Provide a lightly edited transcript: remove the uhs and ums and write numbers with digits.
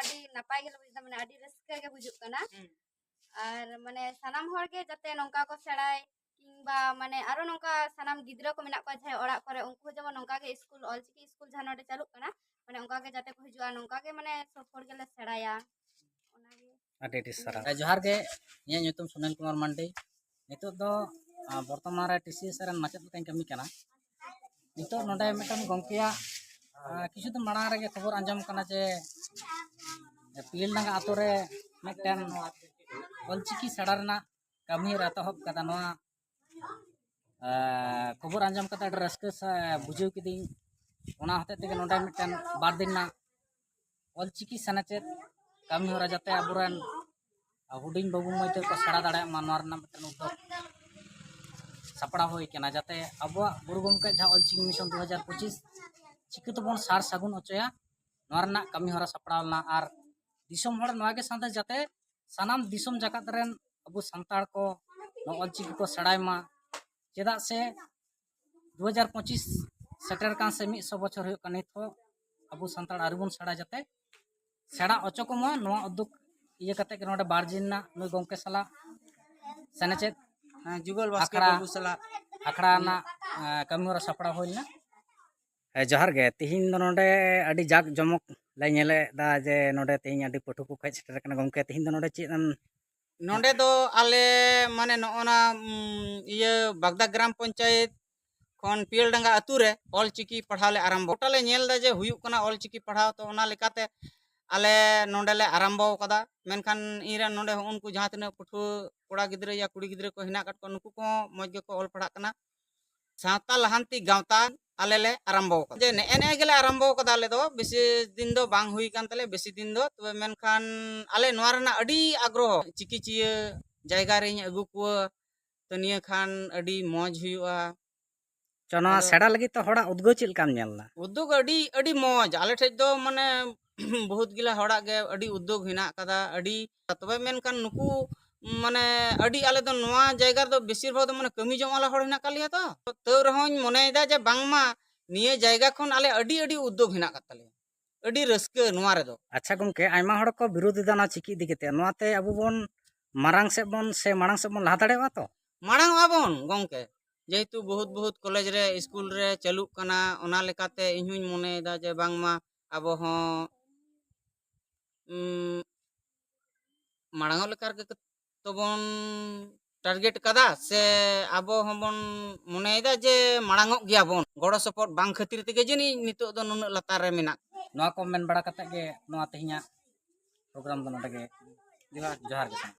आदि नापाय गेले बुझदा माने आदि रस्का गे बुझुक कना और माने सनाम हर के जाते नोंका को सेड़ाय किंबा माने आरो नोंका सनाम गिद्रा को मेना को जाय ओड़ा करे उनको जेमन नोंका के स्कूल ऑलचिकी स्कूल जहां नोडे चालू कना माने उनका के जाते को हिजुआ नोंका के माने सब हर गेले सेड़ाया ओनागे आदि सारा जोहार गे इया nyutum सुनील कुमार मांडी नितो दो वर्तमान रे टीसीएस रन माचेद लकाኝ कमी कना नितो नोडे मेटन गंकिया किछु दिन माड़ा रे खबर आंजम कना जे पीलडांगा आतो रे मेटन ऑलचिकी सेड़ा रना कमी रे एतहब कदा नोआ खबर आंजम कता रस्क बुझाव किदिं ओना हते तेगे नोडे मेटन बार दिन ना ऑलचिकी सनाचेद कमी होरा जाते अबुरन हुडिंग बाबू मध्य को सेड़ा दाड़े मानवार ना मिटन उद्योग सपड़ा होई केना जाते अबवा गुरु गमके जहां ऑलचिकी मिशन 2025 चिकते बन सार सागुन अचया नोरना कमी होरा सपड़ावना आर दिसम हर नोगे साथे जाते सनाम दिसम जाकात रेन अबु संताड़ को नो ऑलचिकी को सेड़ाय मा चेदा से 2025 सेटर कान से 100 बछर होय कनित हो अबु संताड़ आरुबन सेड़ा जाते सेड़ा अचोकमा नोआ उद्योग इया कते के नोडे बारजिन ना नुई गमके सला सनेचेद जुगल बास्के बाबू सला आखड़ा ना कमी होरा सपड़ा होइलना जोहार गे तिहिन दो नोडे अडी जाक जमक लै नेले दा जे नोडे तिहिन अडी पठु को खै सेटर कना गमके तिहिन दो नोडे चेदन नोडे दो आले माने नोना इया बागदा ग्राम पंचायत खन पीलडांगा अतु रे ऑलचिकी पढ़ाले आरंभ टोटले नेल दा जे हुयुक कना ऑलचिकी पढ़ाव तो ओना लेकाते आले नोडेले आरंभ कदा मेनखान इरा नोडे उनको जहां तने पठु कोड़ा गिद्रे या कुड़ी गिद्रे को हिना कट को नुकु को मज को ऑल पढ़ा कना सावता लहांती गावता आले ले आरंभ कदा जे ने एने गेले आरंभ कदा आले दो बेसी दिन दो बांग हुई कान तले बेसी दिन दो तबे मेनखान आले नोआ रना अडी आग्रह चिकी चिया जायगा रे अगु को तो निया खान अडी मौज हुआ चना सेड़ा लगी तो हड़ा उद्गो चिल काम नेलना उद्योग अडी अडी मौज आले ठेज दो माने बहुत गिला हड़ा गे अडी उद्योग हिना कदा अडी तबे मेनखान नुकु माने अडी आले दो नोआ जायगा दो बेसिर भाग दो माने कमी जम वाला हड़ हिना कालिया तो रहन मनेदा जे बांगमा निये जायगा खन आले अडी अडी उद्योग हिना कताले अडी रस्के नोआ रे दो अच्छा गमके आयमा हड़ को विरोधी दाना चिकी दिकेते नोआते अबु बोन मारांग से बोन से मारांग से बोन लहा दाड़ेवा तो मारांग आबोन गमके जेहेतु बहुत बहुत कॉलेज रे स्कूल रे चालू कना ओना लेकाते इहुन मनेदा जे बांगमा आबो हो मारांग लेकार के तबन टारगेट कदा से आबो हमबन मनेदा जे मारांग गया बोन गड़ो सपोर्ट बांग खातिर तेगे जनी नितो दो नुन लतार रे मेना नोआ को मेन बड़ा कते गे नोआ तेहिया प्रोग्राम दो नोडे गे जोहार जोहार गे।